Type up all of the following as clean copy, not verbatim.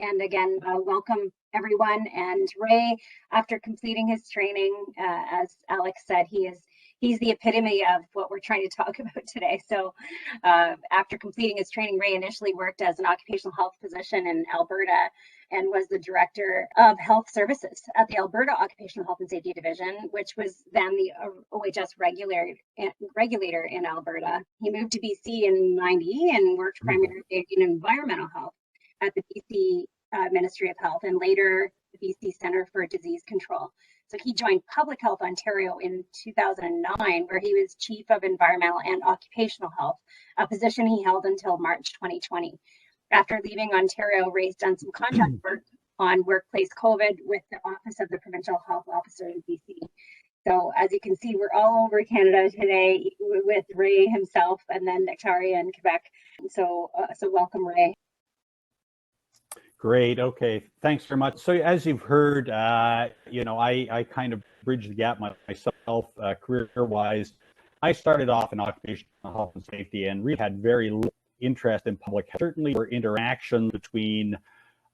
And again, welcome everyone. And Ray, after completing his training, as Alex said, he's the epitome of what we're trying to talk about today. So after completing his training, Ray initially worked as an occupational health physician in Alberta and was the director of health services at the Alberta Occupational Health and Safety Division, which was then the OHS regulator in Alberta. He moved to BC in '90 and worked primarily in environmental health at the BC Ministry of Health and later the BC Centre for Disease Control. So he joined Public Health Ontario in 2009, where he was Chief of Environmental and Occupational Health, a position he held until March 2020. After leaving Ontario, Ray's done some contract work on workplace COVID with the Office of the Provincial Health Officer in BC. So as you can see, we're all over Canada today with Ray himself and then Nectaria in Quebec. So welcome, Ray. Great. Okay. Thanks very much. So as you've heard, I kind of bridged the gap myself career-wise. I started off in occupational health and safety and really had very little interest in public health. Certainly, there were interactions between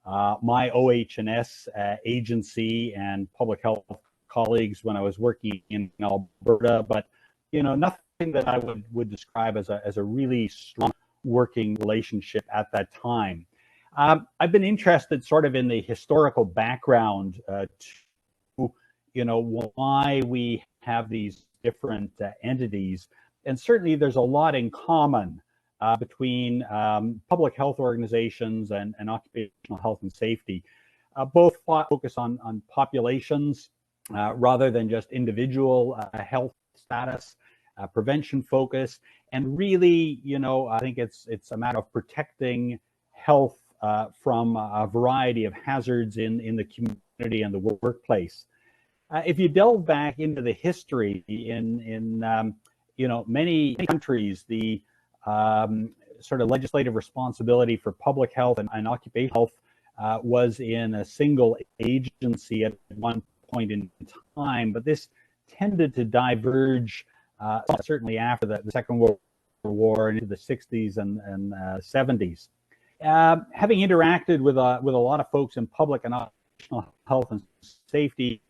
my OH&S agency and public health colleagues when I was working in Alberta, but nothing that I would describe as a really strong working relationship at that time. I've been interested sort of in the historical background to, why we have these different entities. And certainly there's a lot in common between public health organizations and occupational health and safety. Both focus on populations rather than just individual health status, prevention focus. And really, I think it's a matter of protecting health from a variety of hazards in the community and the workplace. If you delve back into the history in many countries, the sort of legislative responsibility for public health and occupational health was in a single agency at one point in time, but this tended to diverge certainly after the Second World War into the 60s and 70s. Having interacted with a lot of folks in public and occupational health and safety,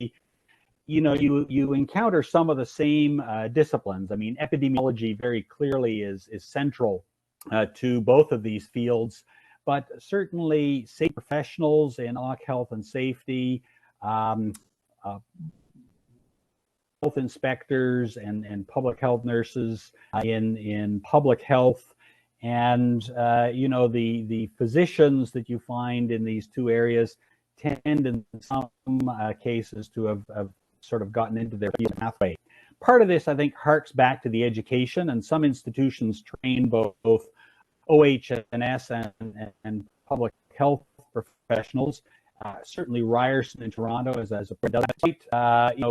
you encounter some of the same disciplines. I mean, epidemiology very clearly is central to both of these fields, but certainly safety professionals in occ health and safety, health inspectors and public health nurses in public health. And, the physicians that you find in these two areas tend in some cases to have sort of gotten into their pathway. Part of this, I think, harks back to the education, and some institutions train both OH&S and public health professionals. Certainly Ryerson in Toronto as a site,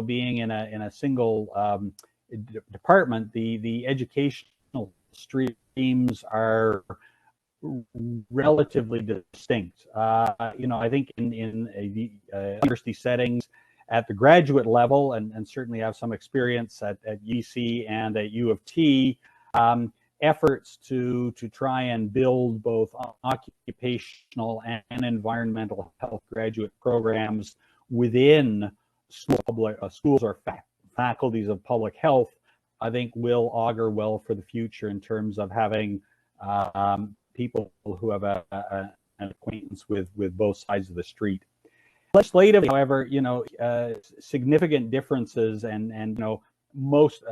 being in a single department, the educational streams are relatively distinct. I think in university settings at the graduate level, and certainly have some experience at UC and at U of T, efforts to try and build both occupational and environmental health graduate programs within schools or faculties of public health, I think will augur well for the future in terms of having people who have an acquaintance with both sides of the street. Legislatively, however, significant differences, and most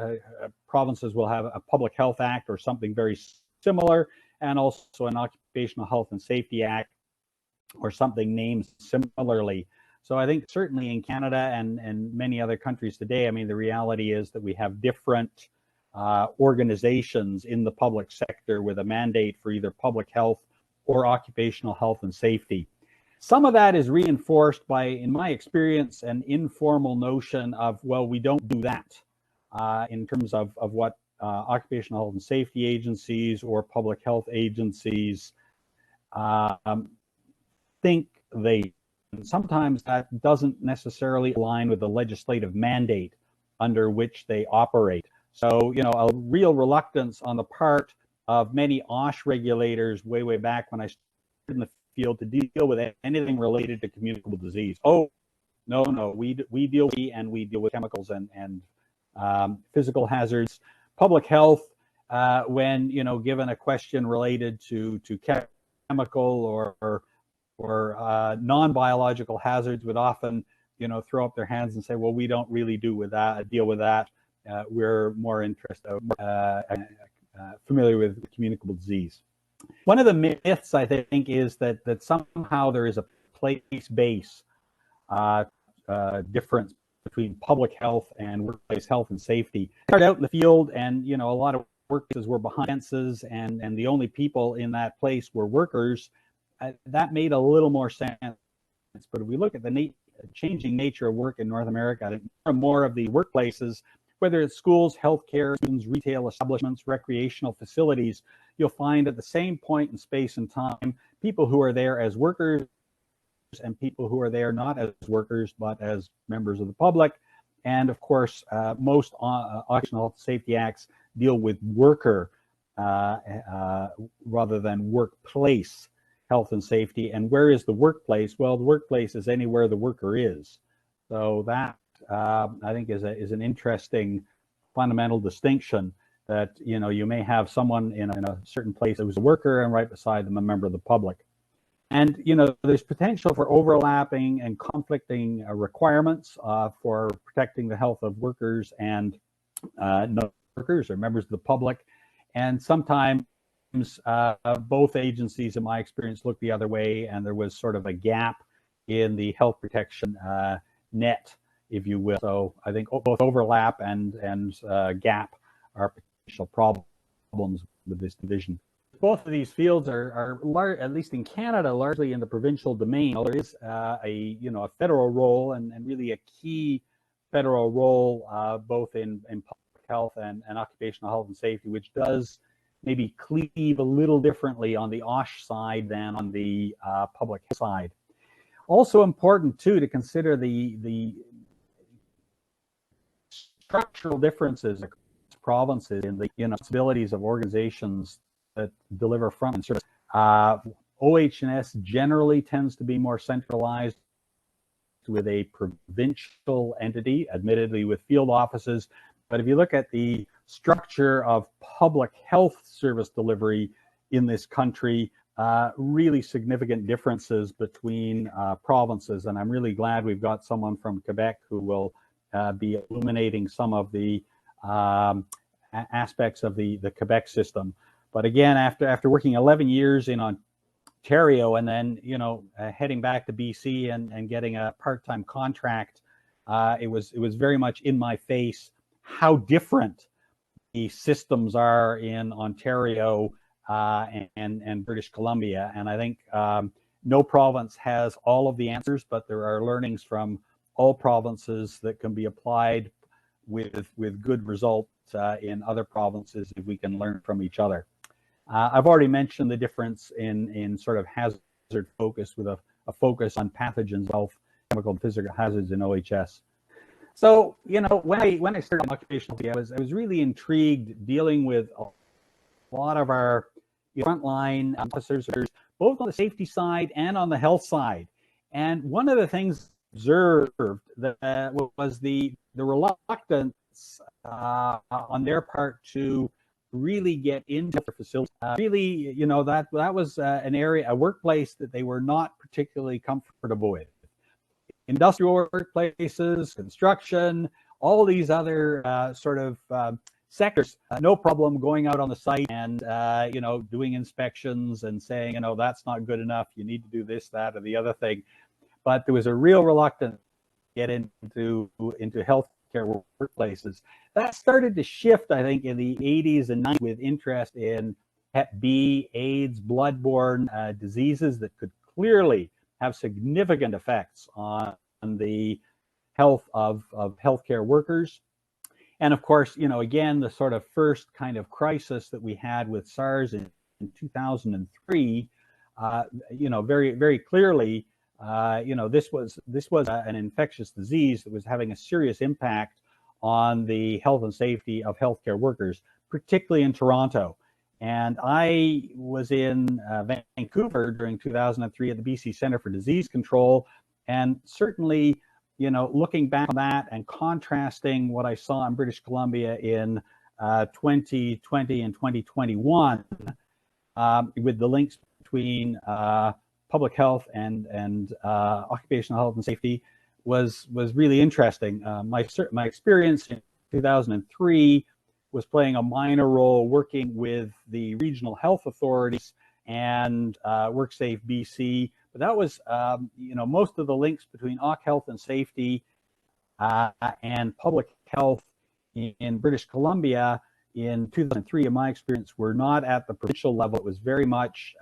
provinces will have a public health act or something very similar, and also an occupational health and safety act or something named similarly. So I think certainly in Canada and many other countries today, I mean, the reality is that we have different organizations in the public sector with a mandate for either public health or occupational health and safety. Some of that is reinforced by, in my experience, an informal notion of, well, we don't do that in terms of what occupational health and safety agencies or public health agencies think they. And sometimes that doesn't necessarily align with the legislative mandate under which they operate. So, a real reluctance on the part of many OSH regulators way back when I started in the field to deal with anything related to communicable disease. Oh, no, we deal with chemicals and physical hazards. Public health, when given a question related to chemical or non-biological hazards, would often throw up their hands and say, well, we don't really deal with that. We're more interested, familiar with communicable disease. One of the myths, I think, is that somehow there is a place-based difference between public health and workplace health and safety. I started out in the field, and a lot of workplaces were behind fences, and the only people in that place were workers. That made a little more sense. But if we look at the changing nature of work in North America, more and more of the workplaces, whether it's schools, healthcare, students, retail establishments, recreational facilities, you'll find at the same point in space and time, people who are there as workers and people who are there not as workers, but as members of the public. And of course, most occupational health safety acts deal with worker rather than workplace health and safety. And where is the workplace? Well, the workplace is anywhere the worker is. So that I think is an interesting fundamental distinction, that you may have someone in a certain place that was a worker and right beside them a member of the public. And there's potential for overlapping and conflicting requirements for protecting the health of workers and non-workers or members of the public. And sometimes both agencies, in my experience, looked the other way, and there was sort of a gap in the health protection net, if you will. So I think both overlap and gap are potential problems with this division. Both of these fields are at least in Canada, largely in the provincial domain. There is a federal role and really a key federal role both in public health and occupational health and safety, which does maybe cleave a little differently on the OSH side than on the public health side. Also important too to consider the structural differences across provinces in the responsibilities of organizations that deliver front service. OH&S generally tends to be more centralized with a provincial entity, admittedly with field offices. But if you look at the structure of public health service delivery in this country, really significant differences between provinces. And I'm really glad we've got someone from Quebec who will be illuminating some of the aspects of the Quebec system. But again, after working 11 years in Ontario and then heading back to BC and getting a part-time contract, it was very much in my face how different the systems are in Ontario and British Columbia. And I think no province has all of the answers, but there are learnings from all provinces that can be applied with good results in other provinces if we can learn from each other. I've already mentioned the difference in sort of hazard focus with a focus on pathogens, health, chemical and physical hazards in OHS. So, when I started occupational therapy, I was really intrigued dealing with a lot of our frontline officers, both on the safety side and on the health side. And one of the things observed that was the reluctance on their part to really get into their facility. Really, that was an area, a workplace that they were not particularly comfortable with. Industrial workplaces, construction, all these other sort of sectors, no problem going out on the site and doing inspections and saying, that's not good enough. You need to do this, that, or the other thing. But there was a real reluctance to get into healthcare workplaces. That started to shift, I think, in the 80s and 90s with interest in Hep B, AIDS, bloodborne diseases that could clearly have significant effects on the health of healthcare workers. And of course, again, the sort of first kind of crisis that we had with SARS in 2003, very, very clearly, this was an infectious disease that was having a serious impact on the health and safety of healthcare workers, particularly in Toronto. And I was in Vancouver during 2003 at the BC Centre for Disease Control. And certainly, looking back on that and contrasting what I saw in British Columbia in 2020 and 2021, with the links between public health and occupational health and safety was really interesting. My experience in 2003 was playing a minor role working with the regional health authorities and WorkSafe BC. But that was, most of the links between Occ health and safety and public health in British Columbia in 2003, in my experience, were not at the provincial level. It was very much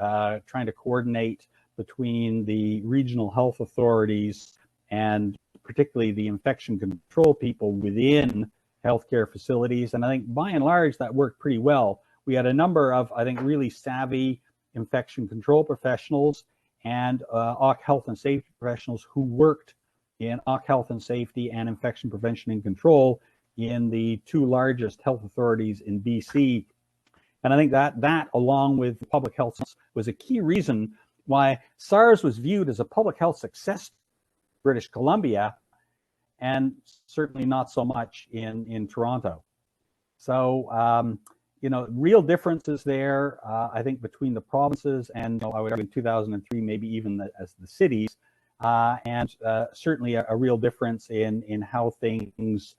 trying to coordinate between the regional health authorities and particularly the infection control people within healthcare facilities. And I think by and large, that worked pretty well. We had a number of, I think, really savvy infection control professionals and Occ health and safety professionals who worked in Occ health and safety and infection prevention and control in the two largest health authorities in BC. And I think that along with public health was a key reason why SARS was viewed as a public health success in British Columbia, and certainly not so much in Toronto. So, real differences there, I think, between the provinces and I would argue in 2003, maybe even as the cities, and certainly a real difference in how things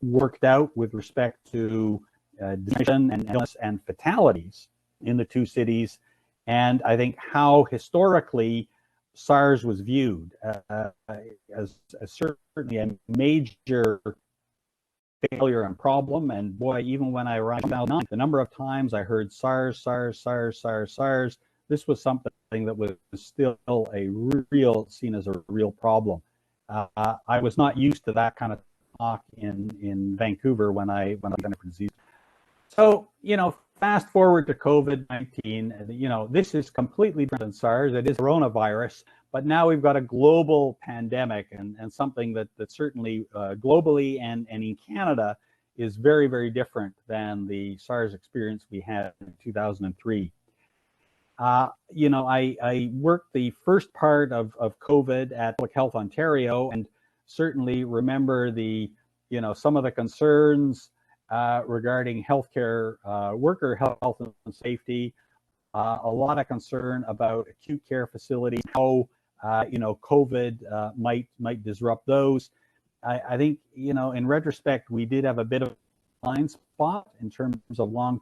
worked out with respect to transmission and illness and fatalities in the two cities. And I think how historically SARS was viewed as certainly a major failure and problem. And boy, even when I arrived in 2009, the number of times I heard SARS, this was something that was still seen as a real problem. I was not used to that kind of talk in Vancouver when I went for disease. So, fast forward to COVID-19, this is completely different than SARS. It is coronavirus, but now we've got a global pandemic and something that certainly globally and in Canada is very, very different than the SARS experience we had in 2003. I worked the first part of COVID at Public Health Ontario, and certainly remember some of the concerns regarding healthcare worker health and safety, a lot of concern about acute care facilities, how COVID might disrupt those. I think in retrospect we did have a bit of a blind spot in terms of long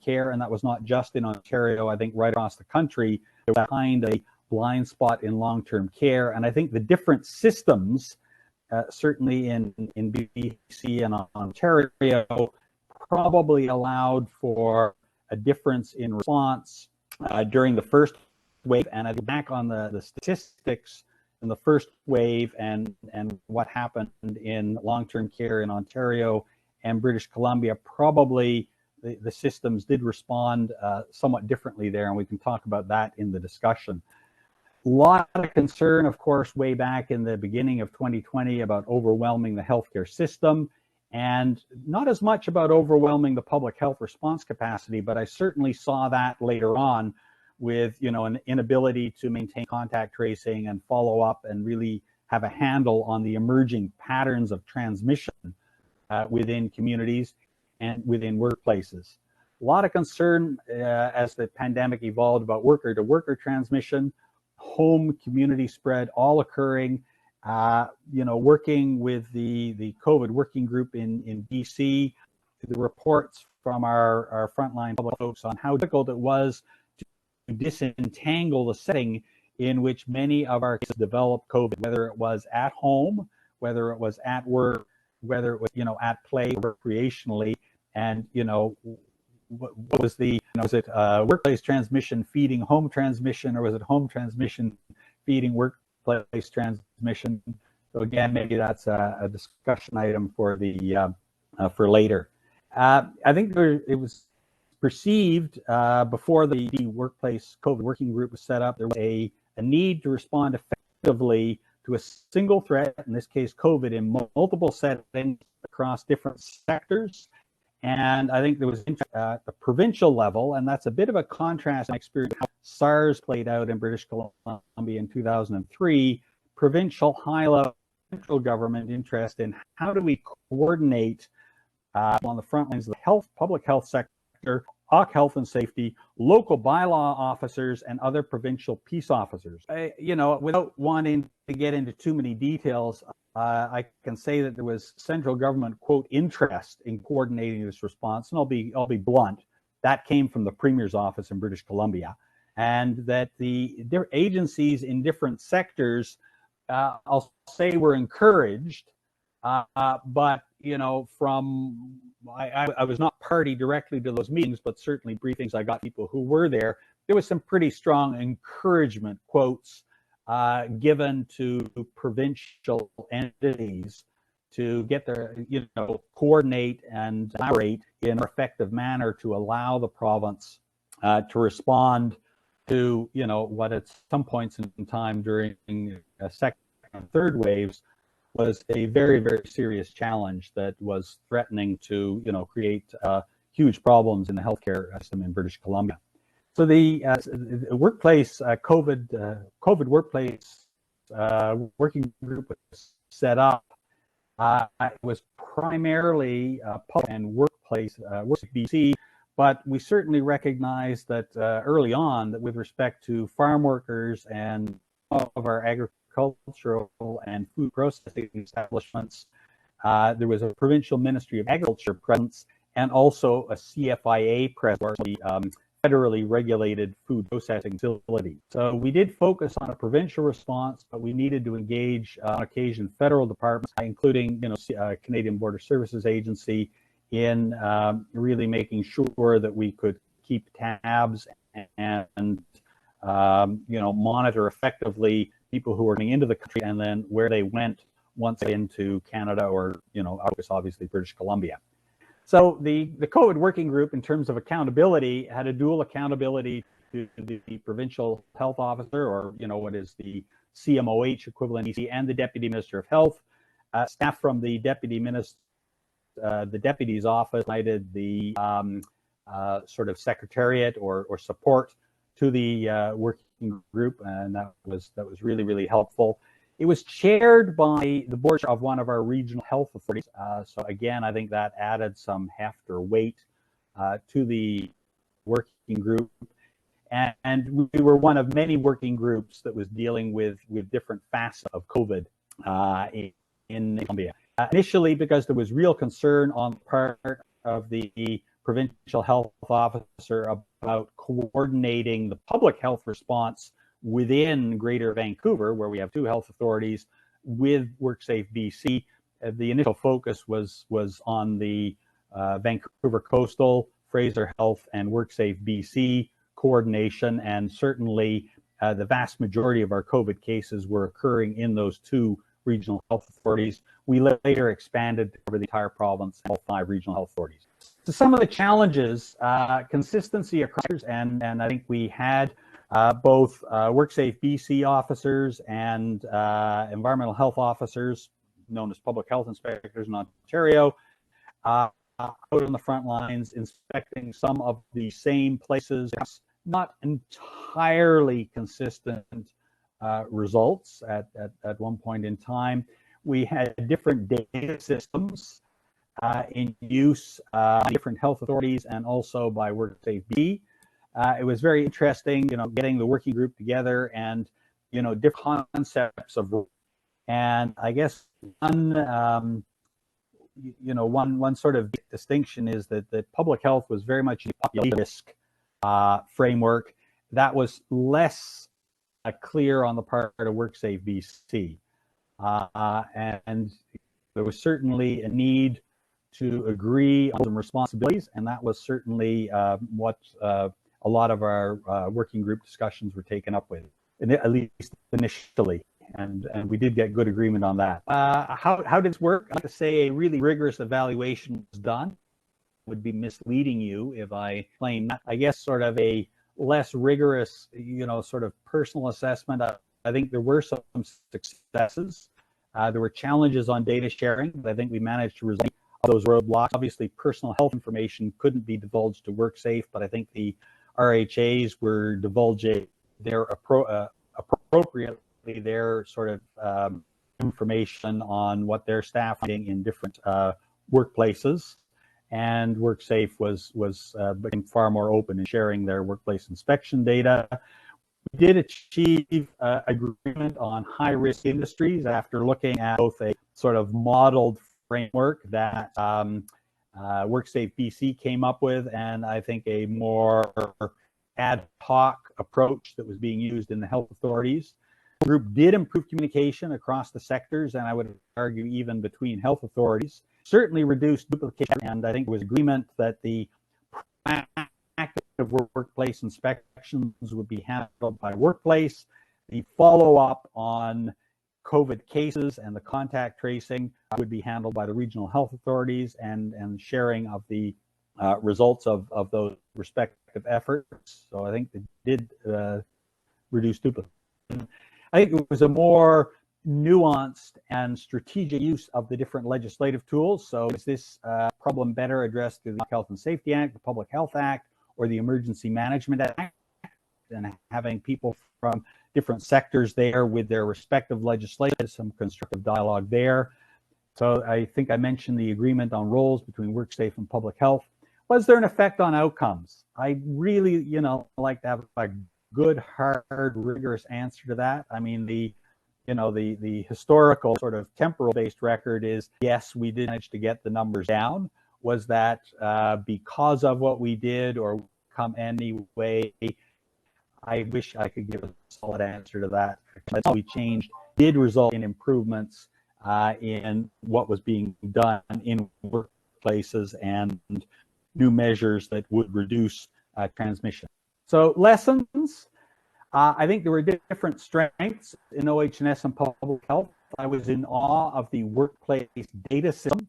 care, and that was not just in Ontario. I think right across the country there was kind of a blind spot in long-term care, and I think the different systems, certainly in BC and Ontario, probably allowed for a difference in response during the first wave. And I go back on the statistics in the first wave and what happened in long-term care in Ontario and British Columbia, probably the systems did respond somewhat differently there, and we can talk about that in the discussion. A lot of concern, of course, way back in the beginning of 2020 about overwhelming the healthcare system, and not as much about overwhelming the public health response capacity, but I certainly saw that later on with an inability to maintain contact tracing and follow up and really have a handle on the emerging patterns of transmission within communities and within workplaces. A lot of concern as the pandemic evolved about worker-to-worker transmission, home community spread, all occurring. Working with the COVID working group in BC, the reports from our frontline public folks on how difficult it was to disentangle the setting in which many of our kids developed COVID, whether it was at home, whether it was at work, whether it was at play or recreationally. And what was was it workplace transmission feeding home transmission, or was it home transmission feeding workplace transmission? So again, maybe that's a discussion item for for later. I think it was perceived before the workplace COVID working group was set up, there was a need to respond effectively to a single threat, in this case COVID, in multiple settings across different sectors. And I think there was interest at the provincial level, and that's a bit of a contrast in experience how SARS played out in British Columbia in 2003, provincial high-level central government interest in how do we coordinate on the front lines of the public health sector, Health and Safety, local bylaw officers, and other provincial peace officers. Without wanting to get into too many details, I can say that there was central government, quote, interest in coordinating this response, and I'll be blunt. That came from the Premier's office in British Columbia, and that their agencies in different sectors, I'll say, were encouraged, but I was not party directly to those meetings, but certainly briefings I got people who were there. There was some pretty strong encouragement quotes given to provincial entities to get their, coordinate and collaborate in an effective manner to allow the province to respond to, what at some points in time during second and third waves was a very, very serious challenge that was threatening to, create huge problems in the healthcare system in British Columbia. So the workplace COVID workplace working group was set up. It was primarily public and workplace BC, but we certainly recognized that early on that with respect to farm workers and of our agricultural and food processing establishments, there was a provincial Ministry of Agriculture presence and also a CFIA presence, the federally regulated food processing facility. So we did focus on a provincial response, but we needed to engage on occasion federal departments, including Canadian Border Services Agency, in really making sure that we could keep tabs and monitor effectively people who were coming into the country and then where they went once into Canada or obviously British Columbia. So the COVID working group, in terms of accountability, had a dual accountability to the provincial health officer, or what is the CMOH equivalent, and the Deputy Minister of Health. Staff from the Deputy's office provided the sort of secretariat or support to the working group, and that was really, really helpful. It was chaired by the board of one of our regional health authorities. So again, I think that added some heft or weight to the working group. And we were one of many working groups that was dealing with different facets of COVID in Columbia. Initially, because there was real concern on the part of the provincial health officer about coordinating the public health response within Greater Vancouver, where we have two health authorities, with WorkSafe BC. The initial focus was on the Vancouver Coastal, Fraser Health, and WorkSafe BC coordination, and certainly the vast majority of our COVID cases were occurring in those two regional health authorities. We later expanded to cover the entire province and all 5 regional health authorities. So some of the challenges, consistency across, and I think we had both WorkSafe BC officers and environmental health officers, known as public health inspectors in Ontario, out on the front lines inspecting some of the same places, not entirely consistent results at one point in time. We had different data systems in use by different health authorities and also by WorkSafe BC. It was very interesting, getting the working group together and, different concepts of, and I guess one sort of distinction is that public health was very much a population risk framework that was less clear on the part of WorkSafe BC. And there was certainly a need to agree on some responsibilities, and that was certainly what a lot of our working group discussions were taken up with, at least initially, and we did get good agreement on that. How did this work? I'd like to say a really rigorous evaluation was done. It would be misleading you if I claim, I guess, sort of a less rigorous, sort of personal assessment. I think there were some successes. There were challenges on data sharing, but I think we managed to resolve. those roadblocks. Obviously, personal health information couldn't be divulged to WorkSafe, but I think the RHAs were divulging their appropriately their sort of information on what their staff are doing in different workplaces. And WorkSafe became far more open in sharing their workplace inspection data. We did achieve agreement on high-risk industries after looking at both a sort of modeled framework that WorkSafe BC came up with, and I think a more ad hoc approach that was being used in the health authorities. The group did improve communication across the sectors, and I would argue even between health authorities. Certainly reduced duplication, and I think there was agreement that the active workplace inspections would be handled by workplace. The follow-up on COVID cases and the contact tracing would be handled by the regional health authorities, and sharing of the results of those respective efforts. So I think it did reduce duplication. I think it was a more nuanced and strategic use of the different legislative tools. So is this problem better addressed through the Health and Safety Act, the Public Health Act, or the Emergency Management Act? And having people from different sectors there with their respective legislation, some constructive dialogue there. So I think I mentioned the agreement on roles between WorkSafe and public health. Was there an effect on outcomes? I really, like to have a good, hard, rigorous answer to that. I mean, the historical sort of temporal-based record is, yes, we did manage to get the numbers down. Was that because of what we did, or come any way? I wish I could give a solid answer to that. What we changed did result in improvements in what was being done in workplaces and new measures that would reduce transmission. So lessons. I think there were different strengths in OH&S and public health. I was in awe of the workplace data system,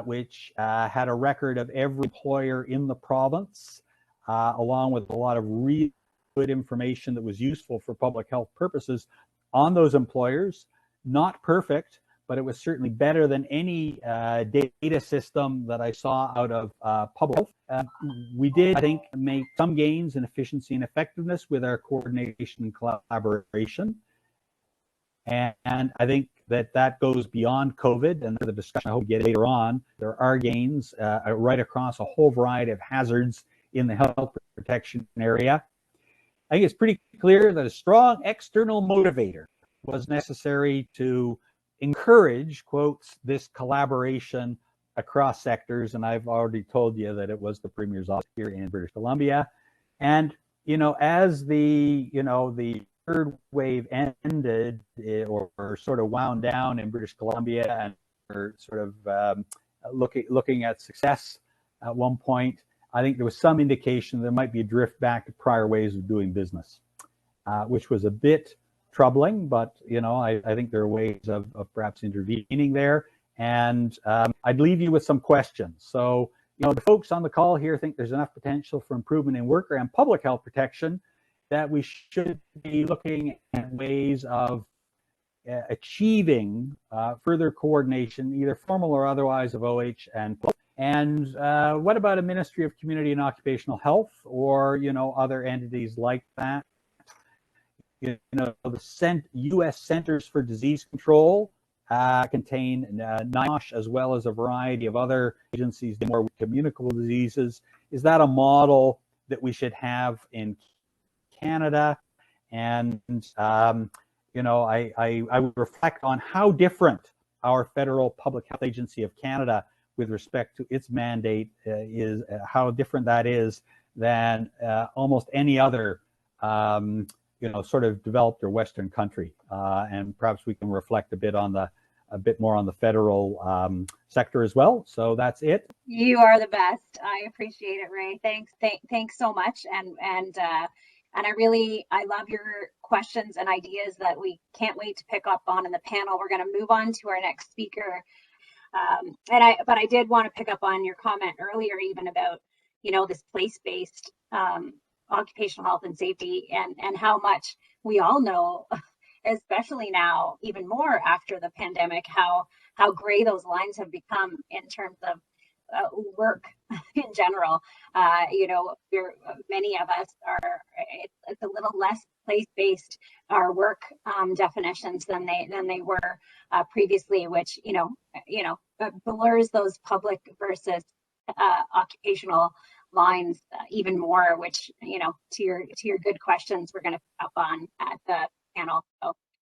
which had a record of every employer in the province, along with a lot of really good information that was useful for public health purposes on those employers. Not perfect, but it was certainly better than any data system that I saw out of public health. We did, I think, make some gains in efficiency and effectiveness with our coordination and collaboration. And I think that goes beyond COVID, and the discussion I hope we get later on. There are gains right across a whole variety of hazards in the health protection area. I think it's pretty clear that a strong external motivator was necessary to encourage, quotes, this collaboration across sectors. And I've already told you that it was the Premier's office here in British Columbia. And, as the third wave ended, or sort of wound down in British Columbia, and we're sort of looking at success at one point, I think there was some indication there might be a drift back to prior ways of doing business, which was a bit troubling, but I think there are ways of perhaps intervening there. And I'd leave you with some questions. So, the folks on the call here think there's enough potential for improvement in worker and public health protection that we should be looking at ways of achieving further coordination, either formal or otherwise, of OH and public. And what about a Ministry of Community and Occupational Health, or other entities like that? The U.S. Centers for Disease Control contain NIOSH, as well as a variety of other agencies dealing more with communicable diseases. Is that a model that we should have in Canada? And I would reflect on how different our federal public health agency of Canada, with respect to its mandate, is how different that is than almost any other sort of developed or Western country, and perhaps we can reflect a bit more on the federal sector as well. So that's it. You are the best. I appreciate it, Ray. Thanks so much. And I love your questions and ideas that we can't wait to pick up on in the panel. We're going to move on to our next speaker. But I did want to pick up on your comment earlier, even about, this place-based occupational health and safety, and how much we all know especially now, even more after the pandemic, how gray those lines have become in terms of work in general. Many of us are, it's a little less place-based, our work definitions than they were previously, which blurs those public versus occupational lines even more, which to your good questions we're going to pick up on at the panel. So